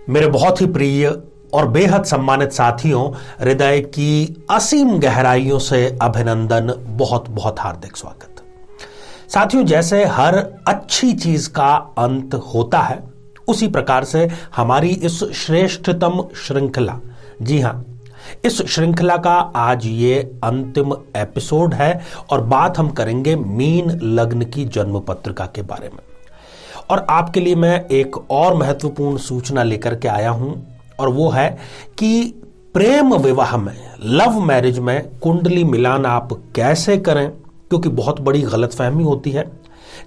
मेरे बहुत ही प्रिय और बेहद सम्मानित साथियों, हृदय की असीम गहराइयों से अभिनंदन, बहुत बहुत हार्दिक स्वागत। साथियों, जैसे हर अच्छी चीज का अंत होता है, उसी प्रकार से हमारी इस श्रेष्ठतम श्रृंखला, जी हां, इस श्रृंखला का आज ये अंतिम एपिसोड है और बात हम करेंगे मीन लग्न की जन्म पत्रिका के बारे में। और आपके लिए मैं एक और महत्वपूर्ण सूचना लेकर के आया हूं, और वो है कि प्रेम विवाह में, लव मैरिज में कुंडली मिलान आप कैसे करें, क्योंकि बहुत बड़ी गलतफहमी होती है।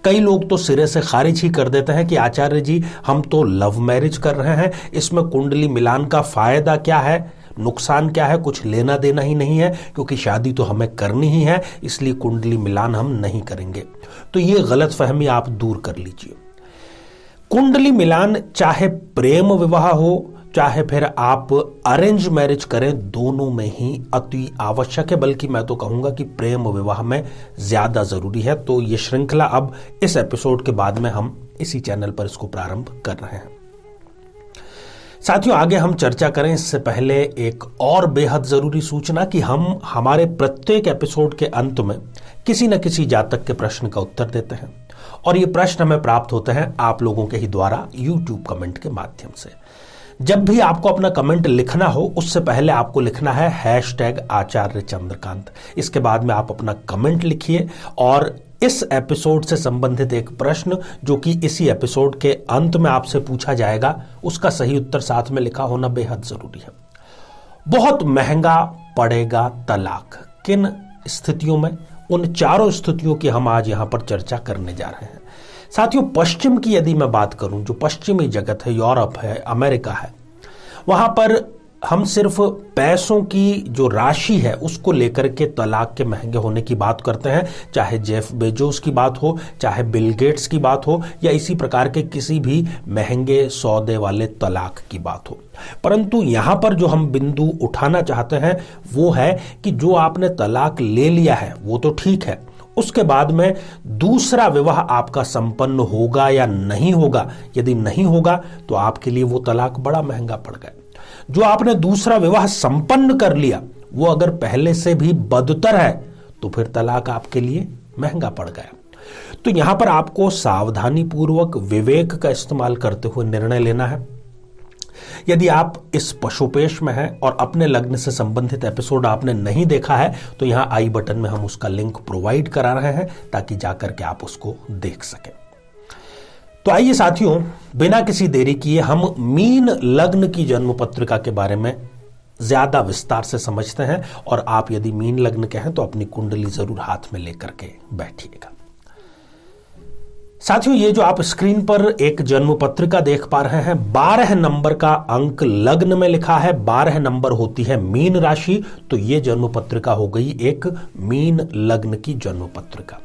कई लोग तो सिरे से खारिज ही कर देते हैं कि आचार्य जी, हम तो लव मैरिज कर रहे हैं, इसमें कुंडली मिलान का फायदा क्या है, नुकसान क्या है, कुछ लेना देना ही नहीं है, क्योंकि शादी तो हमें करनी ही है, इसलिए कुंडली मिलान हम नहीं करेंगे। तो ये गलतफहमी आप दूर कर लीजिए। कुंडली मिलान चाहे प्रेम विवाह हो, चाहे फिर आप अरेंज मैरिज करें, दोनों में ही अति आवश्यक है, बल्कि मैं तो कहूंगा कि प्रेम विवाह में ज्यादा जरूरी है। तो ये श्रृंखला अब इस एपिसोड के बाद में हम इसी चैनल पर इसको प्रारंभ कर रहे हैं। साथियों, आगे हम चर्चा करें इससे पहले एक और बेहद जरूरी सूचना कि हम हमारे प्रत्येक एपिसोड के अंत में किसी न किसी जातक के प्रश्न का उत्तर देते हैं, और ये प्रश्न हमें प्राप्त होते हैं आप लोगों के ही द्वारा YouTube कमेंट के माध्यम से। जब भी आपको अपना कमेंट लिखना हो, उससे पहले आपको लिखना है #आचार्य चंद्रकांत। इसके बाद में आप अपना कमेंट लिखिए, और इस एपिसोड से संबंधित एक प्रश्न जो कि इसी एपिसोड के अंत में आपसे पूछा जाएगा, उसका सही उत्तर साथ में लिखा होना बेहद जरूरी है। बहुत महंगा पड़ेगा तलाक, किन स्थितियों में? उन चारों स्थितियों की हम आज यहां पर चर्चा करने जा रहे हैं। साथियों, पश्चिम की यदि मैं बात करूं, जो पश्चिमी जगत है, यूरोप है, अमेरिका है, वहां पर हम सिर्फ पैसों की जो राशि है उसको लेकर के तलाक के महंगे होने की बात करते हैं। चाहे जेफ बेजोस की बात हो, चाहे बिल गेट्स की बात हो, या इसी प्रकार के किसी भी महंगे सौदे वाले तलाक की बात हो। परंतु यहां पर जो हम बिंदु उठाना चाहते हैं वो है कि जो आपने तलाक ले लिया है वो तो ठीक है, उसके बाद में दूसरा विवाह आपका संपन्न होगा या नहीं होगा। यदि नहीं होगा तो आपके लिए वो तलाक बड़ा महंगा पड़ गया। जो आपने दूसरा विवाह संपन्न कर लिया, वो अगर पहले से भी बदतर है तो फिर तलाक आपके लिए महंगा पड़ गया। तो यहां पर आपको सावधानी पूर्वक विवेक का इस्तेमाल करते हुए निर्णय लेना है। यदि आप इस पशुपेश में हैं और अपने लग्न से संबंधित एपिसोड आपने नहीं देखा है, तो यहां आई बटन में हम उसका लिंक प्रोवाइड करा रहे हैं, ताकि जाकर के आप उसको देख सकें। तो आइए साथियों, बिना किसी देरी किए हम मीन लग्न की जन्म पत्रिका के बारे में ज्यादा विस्तार से समझते हैं। और आप यदि मीन लग्न के हैं तो अपनी कुंडली जरूर हाथ में लेकर के बैठिएगा। साथियों, ये जो आप स्क्रीन पर एक जन्म पत्रिका देख पा रहे हैं, 12 नंबर का अंक लग्न में लिखा है, 12 नंबर होती है मीन राशि। तो ये जन्म पत्रिका हो गई एक मीन लग्न की जन्म पत्रिका।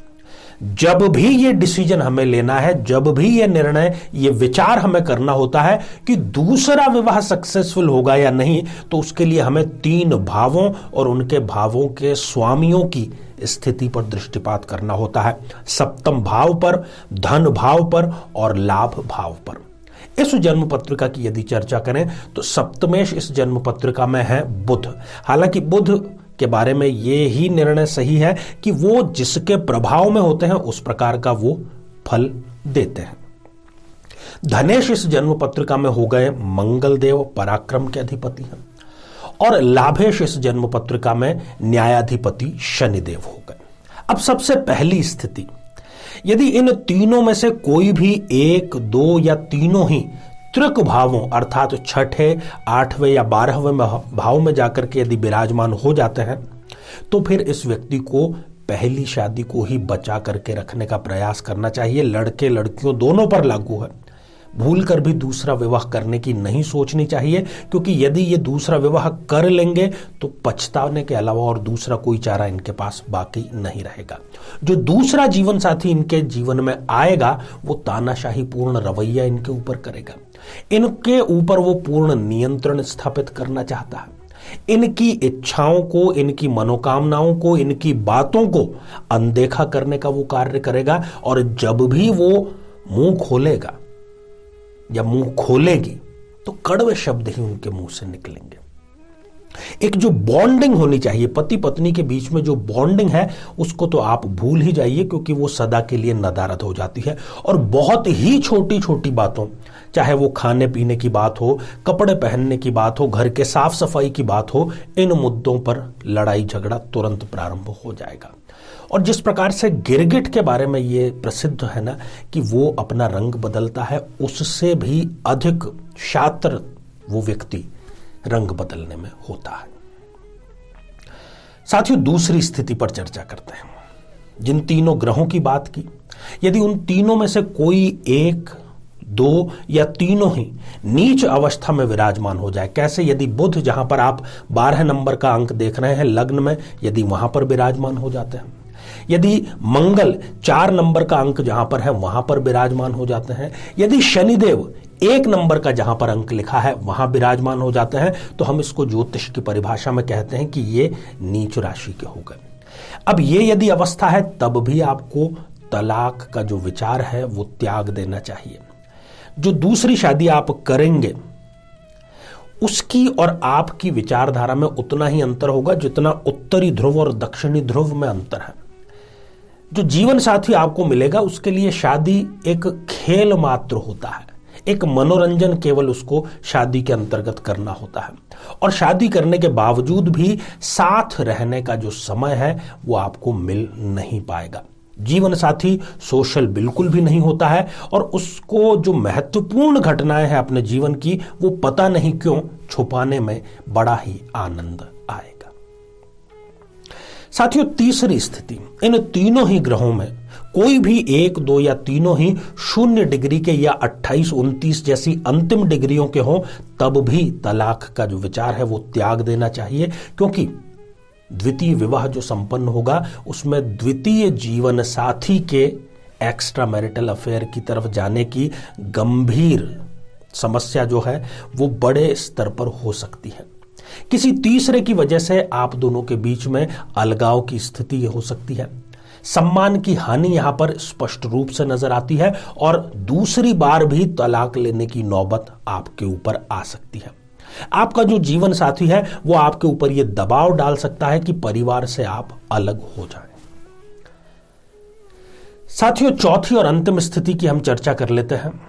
जब भी ये डिसीजन हमें लेना है, जब भी ये निर्णय, ये विचार हमें करना होता है कि दूसरा विवाह सक्सेसफुल होगा या नहीं, तो उसके लिए हमें 3 भावों और उनके भावों के स्वामियों की स्थिति पर दृष्टिपात करना होता है। सप्तम भाव पर, धन भाव पर और लाभ भाव पर। इस जन्म पत्रिका की यदि चर्चा करें तो सप्तमेश इस जन्म पत्रिका में है बुध। हालांकि बुध के बारे में ये ही निर्णय सही है कि वो जिसके प्रभाव में होते हैं उस प्रकार का वो फल देते हैं। धनेश इस जन्म पत्रिका में हो गए मंगल देव, पराक्रम के अधिपति हैं। और लाभेश इस जन्म पत्रिका में न्यायाधिपति शनिदेव हो गए। अब सबसे पहली स्थिति, यदि इन तीनों में से कोई भी 1, 2 या तीनों ही त्रिक भावों अर्थात छठे, 8वें या 12वें भाव में जाकर के यदि विराजमान हो जाते हैं, तो फिर इस व्यक्ति को पहली शादी को ही बचा करके रखने का प्रयास करना चाहिए। लड़के लड़कियों दोनों पर लागू है। भूल कर भी दूसरा विवाह करने की नहीं सोचनी चाहिए, क्योंकि यदि ये दूसरा विवाह कर लेंगे तो पछताने के अलावा और दूसरा कोई चारा इनके पास बाकी नहीं रहेगा। जो दूसरा जीवन साथी इनके जीवन में आएगा वो तानाशाही पूर्ण रवैया इनके ऊपर करेगा। इनके ऊपर वो पूर्ण नियंत्रण स्थापित करना चाहता है। इनकी इच्छाओं को, इनकी मनोकामनाओं को, इनकी बातों को अनदेखा करने का वो कार्य करेगा। और जब भी वो मुंह खोलेगा या मुंह खोलेगी तो कड़वे शब्द ही उनके मुंह से निकलेंगे। एक जो बॉन्डिंग होनी चाहिए पति पत्नी के बीच में, जो बॉन्डिंग है उसको तो आप भूल ही जाइए, क्योंकि वो सदा के लिए नदारद हो जाती है। और बहुत ही छोटी छोटी बातों, चाहे वो खाने पीने की बात हो, कपड़े पहनने की बात हो, घर के साफ सफाई की बात हो, इन मुद्दों पर लड़ाई झगड़ा तुरंत प्रारंभ हो जाएगा। और जिस प्रकार से गिरगिट के बारे में ये प्रसिद्ध है ना कि वो अपना रंग बदलता है, उससे भी अधिक शातिर वो व्यक्ति रंग बदलने में होता है। साथियों, दूसरी स्थिति पर चर्चा करते हैं। जिन तीनों ग्रहों की बात की, यदि उन तीनों में से कोई एक, दो या तीनों ही नीच अवस्था में विराजमान हो जाए, कैसे? यदि बुध, जहां पर आप 12 नंबर का अंक देख रहे हैं लग्न में, यदि वहां पर विराजमान हो जाते हैं, यदि मंगल 4 नंबर का अंक जहां पर है वहां पर विराजमान हो जाते हैं, यदि शनिदेव 1 नंबर का जहां पर अंक लिखा है वहां विराजमान हो जाते हैं, तो हम इसको ज्योतिष की परिभाषा में कहते हैं कि ये नीच राशि के हो गए। अब ये यदि अवस्था है, तब भी आपको तलाक का जो विचार है वो त्याग देना चाहिए। जो दूसरी शादी आप करेंगे उसकी और आपकी विचारधारा में उतना ही अंतर होगा जितना उत्तरी ध्रुव और दक्षिणी ध्रुव में अंतर है। जो जीवन साथी आपको मिलेगा उसके लिए शादी एक खेल मात्र होता है, एक मनोरंजन केवल उसको शादी के अंतर्गत करना होता है। और शादी करने के बावजूद भी साथ रहने का जो समय है वो आपको मिल नहीं पाएगा। जीवन साथी सोशल बिल्कुल भी नहीं होता है, और उसको जो महत्वपूर्ण घटनाएं हैं अपने जीवन की, वो पता नहीं क्यों छुपाने में बड़ा ही आनंद आएगा। साथियों, तीसरी स्थिति, इन तीनों ही ग्रहों में कोई भी 1, 2 या तीनों ही 0 डिग्री के या 28, 29 जैसी अंतिम डिग्रियों के हों, तब भी तलाक का जो विचार है वो त्याग देना चाहिए। क्योंकि द्वितीय विवाह जो संपन्न होगा उसमें द्वितीय जीवन साथी के एक्स्ट्रा मैरिटल अफेयर की तरफ जाने की गंभीर समस्या जो है वो बड़े स्तर पर हो सकती है। किसी तीसरे की वजह से आप दोनों के बीच में अलगाव की स्थिति हो सकती है। सम्मान की हानि यहां पर स्पष्ट रूप से नजर आती है, और दूसरी बार भी तलाक लेने की नौबत आपके ऊपर आ सकती है। आपका जो जीवन साथी है वो आपके ऊपर यह दबाव डाल सकता है कि परिवार से आप अलग हो जाएं। साथियों, चौथी और अंतिम स्थिति की हम चर्चा कर लेते हैं।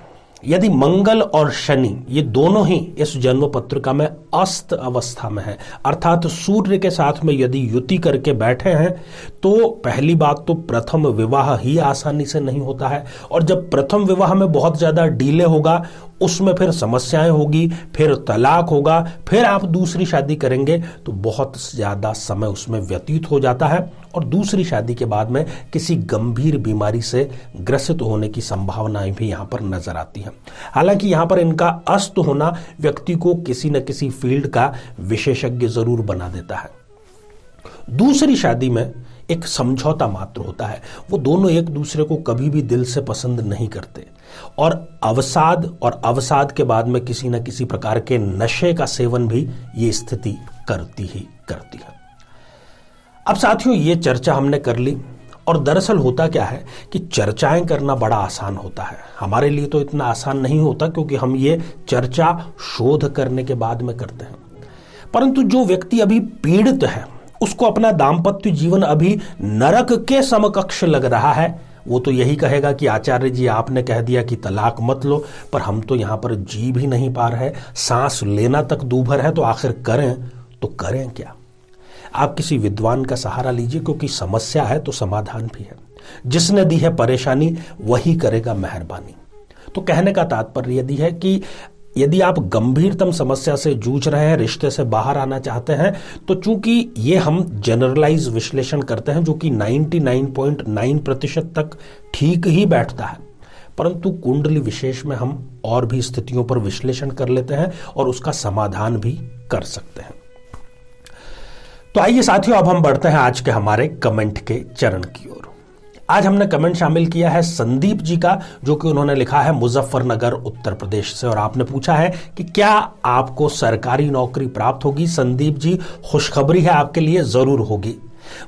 यदि मंगल और शनि ये दोनों ही इस जन्म पत्रिका में अस्त अवस्था में है, अर्थात सूर्य के साथ में यदि युति करके बैठे हैं, तो पहली बात तो प्रथम विवाह ही आसानी से नहीं होता है। और जब प्रथम विवाह में बहुत ज्यादा डीले होगा, उसमें फिर समस्याएं होगी, फिर तलाक होगा, फिर आप दूसरी शादी करेंगे तो बहुत ज्यादा समय उसमें व्यतीत हो जाता है, और दूसरी शादी के बाद में किसी गंभीर बीमारी से ग्रसित होने की संभावनाएं भी यहां पर नजर आती हैं। हालांकि यहां पर इनका अस्त होना व्यक्ति को किसी न किसी फील्ड का विशेषज्ञ जरूर बना देता है। दूसरी शादी में एक समझौता मात्र होता है, वो दोनों एक दूसरे को कभी भी दिल से पसंद नहीं करते, और अवसाद के बाद में किसी न किसी प्रकार के नशे का सेवन भी ये स्थिति करती ही करती है। अब साथियों, ये चर्चा हमने कर ली, और दरअसल होता क्या है कि चर्चाएं करना बड़ा आसान होता है। हमारे लिए तो इतना आसान नहीं होता, क्योंकि हम ये चर्चा शोध करने के बाद में करते हैं। परंतु जो व्यक्ति अभी पीड़ित है, उसको अपना दाम्पत्य जीवन अभी नरक के समकक्ष लग रहा है, वो तो यही कहेगा कि आचार्य जी आपने कह दिया कि तलाक मत लो, पर हम तो यहां पर जी भी नहीं पा रहे, सांस लेना तक दूभर है, तो आखिर करें तो करें क्या? आप किसी विद्वान का सहारा लीजिए, क्योंकि समस्या है तो समाधान भी है। जिसने दी है परेशानी वही करेगा मेहरबानी। तो कहने का तात्पर्य यदि है कि यदि आप गंभीरतम समस्या से जूझ रहे हैं, रिश्ते से बाहर आना चाहते हैं, तो चूंकि ये हम जनरलाइज विश्लेषण करते हैं जो कि 99.9% तक ठीक ही बैठता है, परंतु कुंडली विशेष में हम और भी स्थितियों पर विश्लेषण कर लेते हैं और उसका समाधान भी कर सकते हैं। तो आइए साथियों, अब हम बढ़ते हैं आज के हमारे कमेंट के चरण की ओर। आज हमने कमेंट शामिल किया है संदीप जी का, जो कि उन्होंने लिखा है मुजफ्फरनगर उत्तर प्रदेश से, और आपने पूछा है कि क्या आपको सरकारी नौकरी प्राप्त होगी। संदीप जी, खुशखबरी है आपके लिए, जरूर होगी।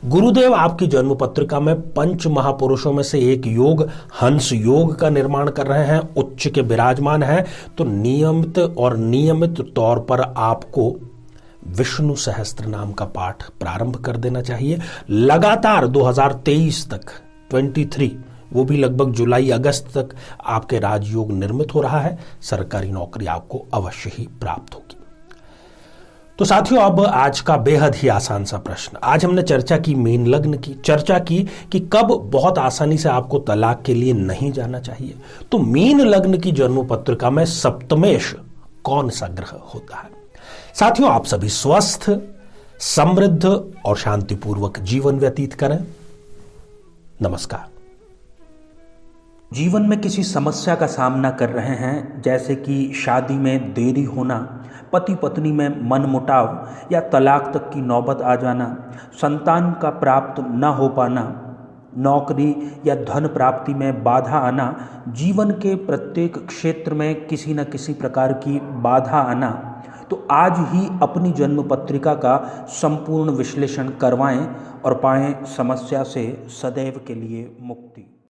गुरुदेव आपकी जन्म पत्रिका में पंच महापुरुषों में से एक योग हंस योग का निर्माण कर रहे हैं, उच्च के विराजमान हैं, तो नियमित तौर पर आपको विष्णु सहस्त्र नाम का पाठ प्रारंभ कर देना चाहिए। लगातार 2023 तक 23 वो भी लगभग जुलाई अगस्त तक आपके राजयोग निर्मित हो रहा है। सरकारी नौकरी आपको अवश्य ही प्राप्त होगी। तो साथियों, अब आज का बेहद ही आसान सा प्रश्न। आज हमने चर्चा की मीन लग्न की, चर्चा की कि कब बहुत आसानी से आपको तलाक के लिए नहीं जाना चाहिए। तो मीन लग्न की जन्म पत्रिका में सप्तमेश कौन सा ग्रह होता है? साथियों, आप सभी स्वस्थ, समृद्ध और शांतिपूर्वक जीवन व्यतीत करें। नमस्कार। जीवन में किसी समस्या का सामना कर रहे हैं, जैसे कि शादी में देरी होना, पति पत्नी में मनमुटाव या तलाक तक की नौबत आ जाना, संतान का प्राप्त न हो पाना, नौकरी या धन प्राप्ति में बाधा आना, जीवन के प्रत्येक क्षेत्र में किसी न किसी प्रकार की बाधा आना, तो आज ही अपनी जन्म पत्रिका का संपूर्ण विश्लेषण करवाएं और पाएं समस्या से सदैव के लिए मुक्ति।